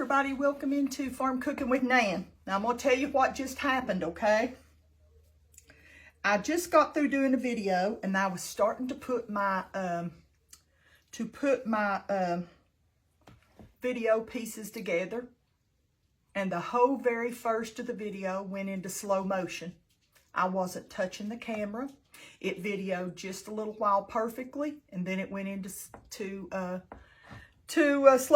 everybody, welcome into Farm Cooking with Nan. Now I'm going to tell you what just happened, okay? I just got through doing a video and I was starting to put my video pieces together, and the whole very first of the video went into slow motion. I wasn't touching the camera. It videoed just a little while perfectly, and then it went into slow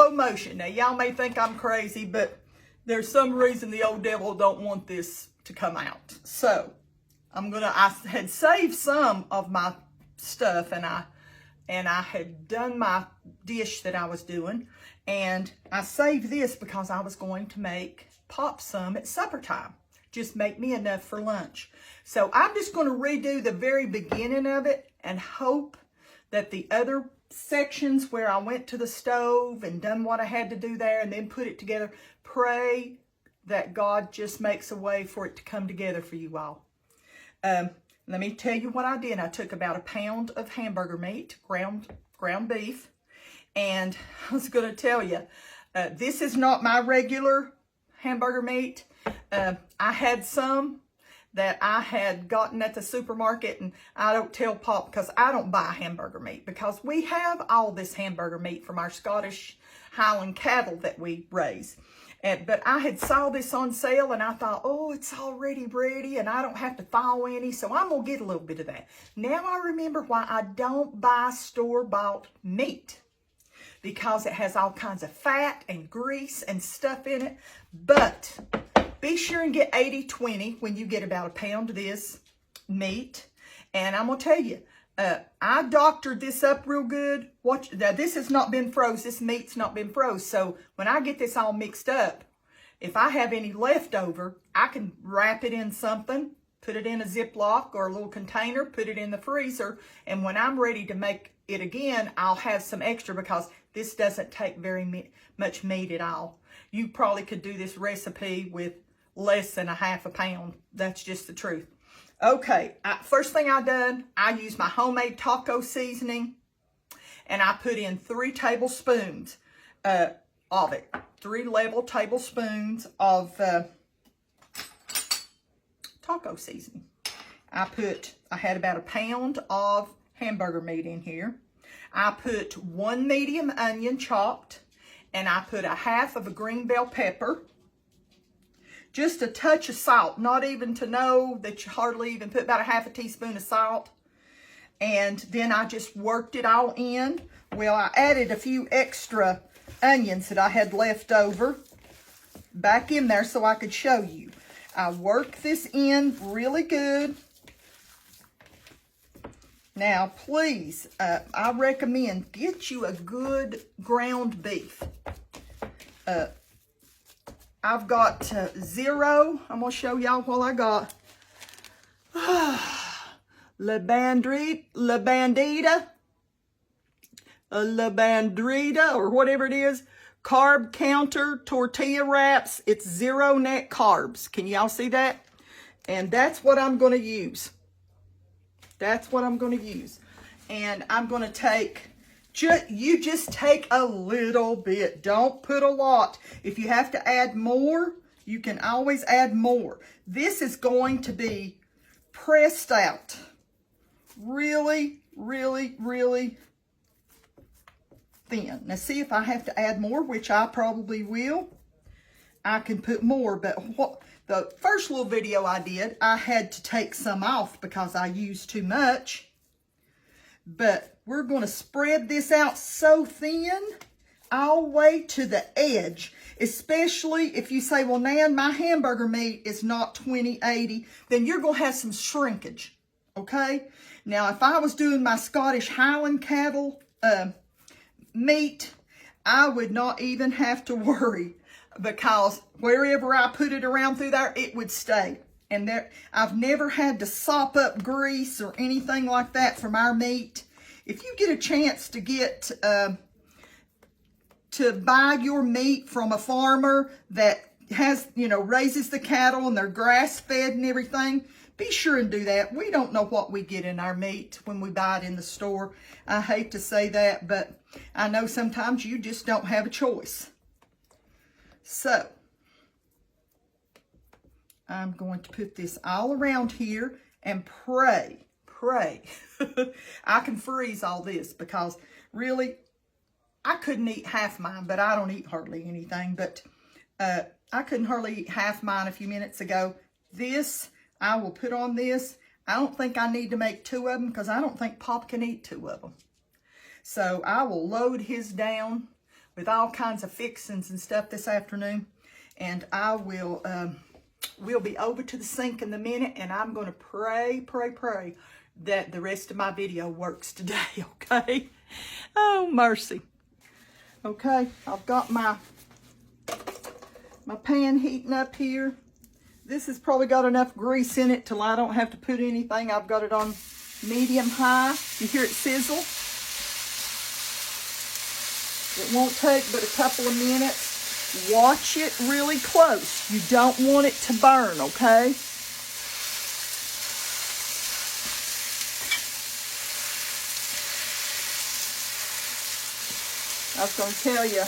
motion. Now, y'all may think I'm crazy, but there's some reason the old devil don't want this to come out. So, I had saved some of my stuff, and I had done my dish that I was doing, and I saved this because I was going to pop some at supper time. Just make me enough for lunch. So I'm just going to redo the very beginning of it and hope that the other sections where I went to the stove and done what I had to do there and then put it together, pray that God just makes a way for it to come together for you all. Let me tell you what I did. I took about 1 pound of hamburger meat, ground beef, and I was going to tell you, this is not my regular hamburger meat. I had some that I had gotten at the supermarket, and I don't tell Pop because I don't buy hamburger meat, because we have all this hamburger meat from our Scottish Highland cattle that we raise. But I had saw this on sale, and I thought, oh, it's already ready and I don't have to thaw any, so I'm going to get a little bit of that. Now I remember why I don't buy store-bought meat, because it has all kinds of fat and grease and stuff in it. But be sure and get 80-20 when you get about 1 pound of this meat. And I'm going to tell you, I doctored this up real good. Now, this has not been froze. This meat's not been froze. So when I get this all mixed up, if I have any leftover, I can wrap it in something, put it in a Ziploc or a little container, put it in the freezer. And when I'm ready to make it again, I'll have some extra, because this doesn't take very much meat at all. You probably could do this recipe with less than 1/2 pound. That's just the truth. Okay, first thing I done, I used my homemade taco seasoning, and I put in 3 tablespoons of it. 3 level tablespoons of taco seasoning. I had about 1 pound of hamburger meat in here. I put 1 medium onion chopped, and I put 1/2 of a green bell pepper. Just a touch of salt, not even to know that you hardly even put about 1/2 teaspoon of salt. And then I just worked it all in. Well, I added a few extra onions that I had left over back in there so I could show you. I worked this in really good. Now, please, I recommend get you a good ground beef. I've got 0. I'm going to show y'all what I got. La Bandita, or whatever it is. Carb counter tortilla wraps. It's 0 net carbs. Can y'all see that? And that's what I'm going to use. That's what I'm going to use. And I'm going to take, you just take a little bit. Don't put a lot. If you have to add more, you can always add more. This is going to be pressed out really, really, really thin. Now see, if I have to add more, which I probably will, I can put more. But the first little video I did, I had to take some off because I used too much. But we're going to spread this out so thin all the way to the edge. Especially if you say, well, Nan, my hamburger meat is not 20/80, then you're going to have some shrinkage, okay? Now, if I was doing my Scottish Highland cattle meat, I would not even have to worry, because wherever I put it around through there, it would stay. And I've never had to sop up grease or anything like that from our meat. If you get a chance to get to buy your meat from a farmer that has, raises the cattle and they're grass fed and everything, be sure and do that. We don't know what we get in our meat when we buy it in the store. I hate to say that, but I know sometimes you just don't have a choice. So I'm going to put this all around here and pray. I can freeze all this because really I couldn't eat half mine, but I don't eat hardly anything. But I couldn't hardly eat half mine a few minutes ago. This, I will put on this. I don't think I need to make 2 of them because I don't think Pop can eat 2 of them. So I will load his down with all kinds of fixings and stuff this afternoon. And I will, we'll be over to the sink in a minute, and I'm going to pray that the rest of my video works today, okay? Oh, mercy. Okay, I've got my pan heating up here. This has probably got enough grease in it till I don't have to put anything. I've got it on medium high. You hear it sizzle? It won't take but a couple of minutes. Watch it really close. You don't want it to burn, okay? I was going to tell you,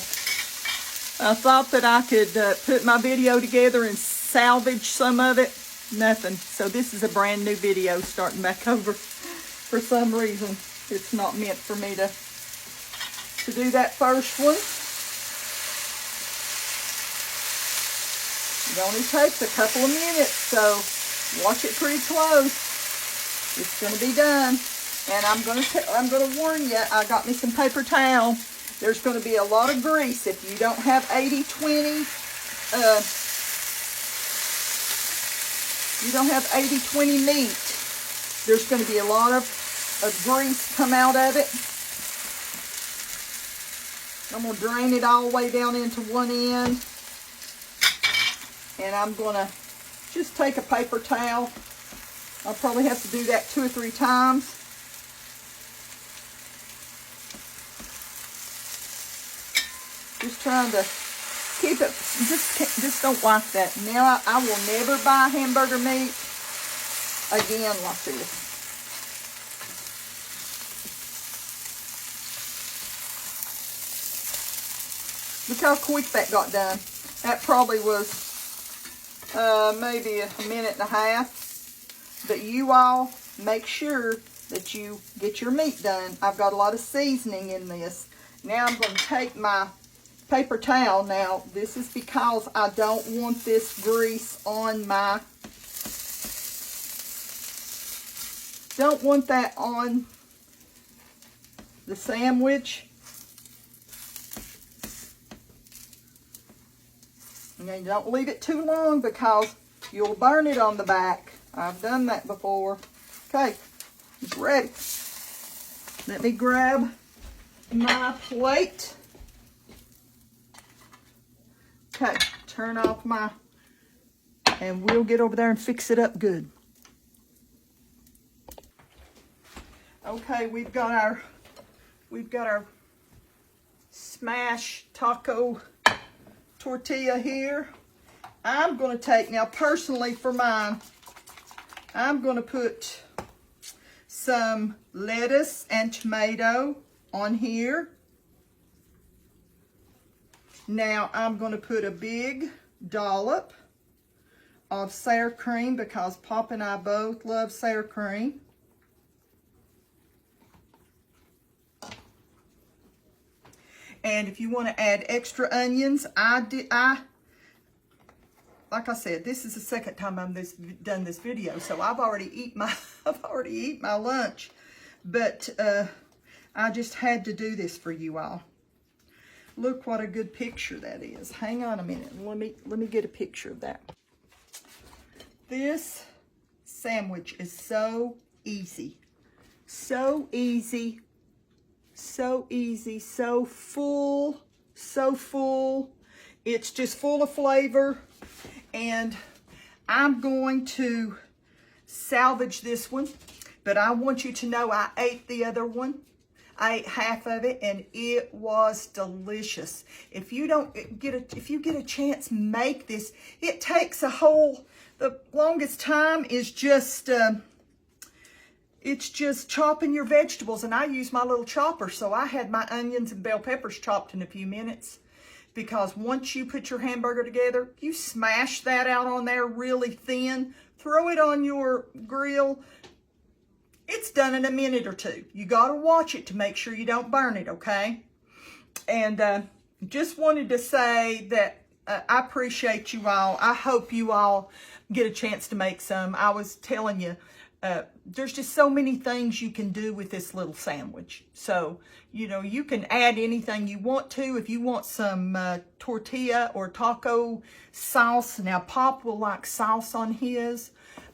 I thought that I could put my video together and salvage some of it. Nothing. So this is a brand new video starting back over. For some reason, it's not meant for me to do that first one. It only takes a couple of minutes, so watch it pretty close. It's going to be done. And I'm going to warn you, I got me some paper towel. There's going to be a lot of grease if you don't have 80-20. You don't have 80-20 meat. There's going to be a lot of grease come out of it. I'm going to drain it all the way down into one end. And I'm going to just take a paper towel. I'll probably have to do that 2 or 3 times. Just trying to keep it, just don't like that. Now I will never buy hamburger meat again like this. Look how quick that got done. That probably was maybe a minute and a half. But you all make sure that you get your meat done. I've got a lot of seasoning in this. Now I'm going to take my paper towel. Now this is because I don't want this grease on my, don't want that on the sandwich. Now you don't leave it too long because you'll burn it on the back. I've done that before. Okay, it's ready. Let me grab my plate. Okay, turn off my, and we'll get over there and fix it up good. Okay, we've got our smash taco tortilla here. I'm going to take, now personally for mine, I'm going to put some lettuce and tomato on here. Now I'm going to put a big dollop of sour cream because Pop and I both love sour cream. And if you want to add extra onions, like I said, this is the second time I've done this video, so I've already eaten my lunch, but I just had to do this for you all. Look what a good picture that is. Hang on a minute. Let me get a picture of that. This sandwich is so easy. So easy. So easy. So full. So full. It's just full of flavor. And I'm going to salvage this one. But I want you to know I ate the other one. I ate half of it and it was delicious. If you get a chance, make this. It takes the longest time is just, it's just chopping your vegetables, and I use my little chopper, so I had my onions and bell peppers chopped in a few minutes. because once you put your hamburger together, you smash that out on there really thin, throw it on your grill. It's done in a minute or two. You got to watch it to make sure you don't burn it, okay? And just wanted to say that I appreciate you all. I hope you all get a chance to make some. I was telling you, there's just so many things you can do with this little sandwich. So, you know, you can add anything you want to. If you want some tortilla or taco sauce, now Pop will like sauce on his.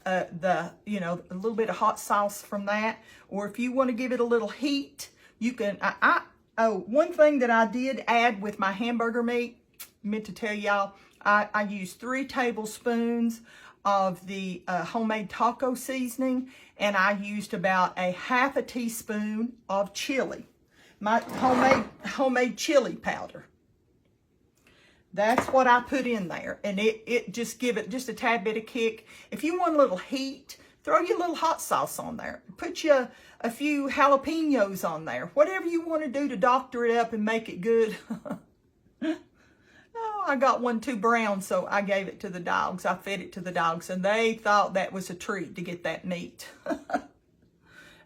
You know, a little bit of hot sauce from that. Or if you want to give it a little heat, you can, oh, one thing that I did add with my hamburger meat, meant to tell y'all, I used 3 tablespoons of the homemade taco seasoning, and I used about a ½ teaspoon of chili, my homemade chili powder. That's what I put in there, and it just give it just a tad bit of kick. If you want a little heat, throw your little hot sauce on there. Put you a few jalapenos on there. Whatever you want to do to doctor it up and make it good. Oh, I got one too brown, so I gave it to the dogs. I fed it to the dogs, and they thought that was a treat to get that meat.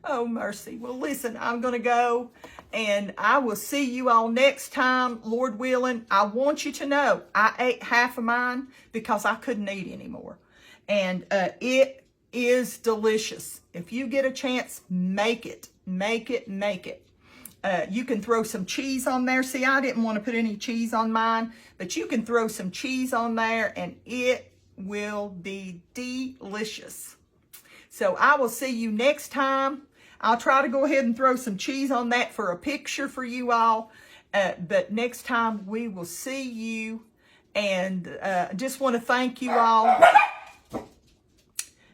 Oh, mercy. Well, listen, I'm going to go, and I will see you all next time, Lord willing. I want you to know I ate half of mine because I couldn't eat anymore. And it is delicious. If you get a chance, make it. Make it. Make it. You can throw some cheese on there. See, I didn't want to put any cheese on mine, but you can throw some cheese on there, and it will be delicious. So I will see you next time. I'll try to go ahead and throw some cheese on that for a picture for you all. But next time we will see you. And I just want to thank you all.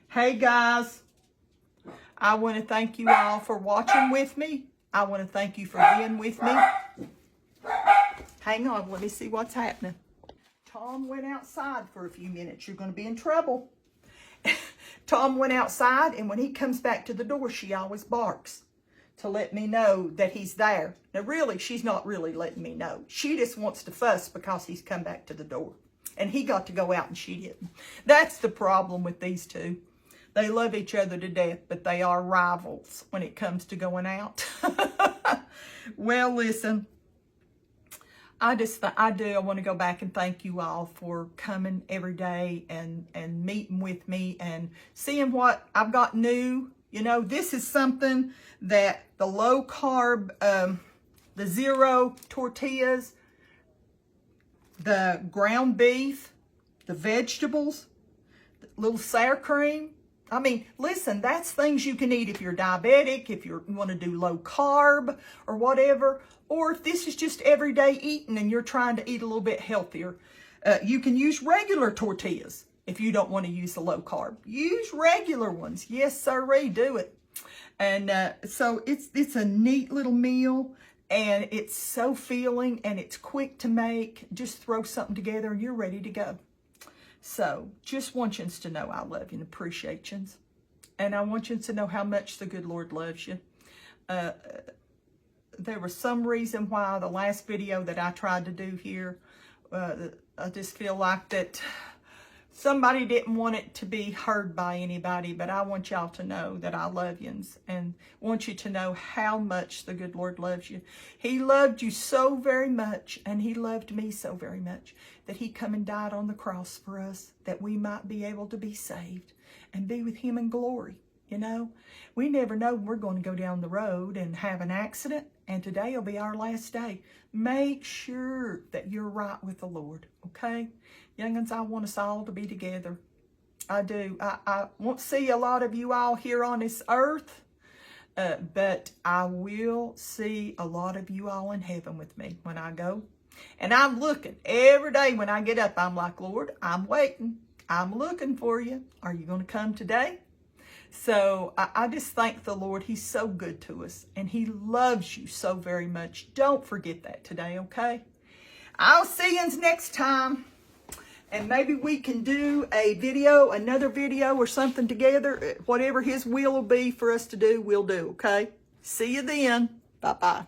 Hey guys, I want to thank you all for watching with me. I want to thank you for being with me. Hang on, let me see what's happening. Tom went outside for a few minutes. You're going to be in trouble. Tom went outside, and when he comes back to the door, she always barks to let me know that he's there. Now, really, she's not really letting me know. She just wants to fuss because he's come back to the door. And he got to go out, and she didn't. That's the problem with these two. They love each other to death, but they are rivals when it comes to going out. Well, listen. I want to go back and thank you all for coming every day and meeting with me and seeing what I've got new. You know, this is something that the low carb, the zero tortillas, the ground beef, the vegetables, the little sour cream. I mean, listen, that's things you can eat if you're diabetic, if you want to do low carb or whatever, or if this is just everyday eating and you're trying to eat a little bit healthier. You can use regular tortillas if you don't want to use the low carb. Use regular ones. Yes, sirree, do it. And so it's a neat little meal, and it's so filling, and it's quick to make. Just throw something together and you're ready to go. So, just want you to know I love you and appreciate you. And I want you to know how much the good Lord loves you. There was some reason why the last video that I tried to do here, I just feel like that somebody didn't want it to be heard by anybody, but I want y'all to know that I love you and want you to know how much the good Lord loves you. He loved you so very much, and he loved me so very much, that he come and died on the cross for us, that we might be able to be saved and be with him in glory. You know, we never know when we're going to go down the road and have an accident, and today will be our last day. Make sure that you're right with the Lord, okay? Young'uns, I want us all to be together. I do. I won't see a lot of you all here on this earth, but I will see a lot of you all in heaven with me when I go. And I'm looking every day when I get up. I'm like, Lord, I'm waiting. I'm looking for you. Are you going to come today? So I just thank the Lord. He's so good to us, and he loves you so very much. Don't forget that today, okay? I'll see you next time. And maybe we can do a video, another video or something together. Whatever his will be for us to do, we'll do, okay? See you then. Bye-bye.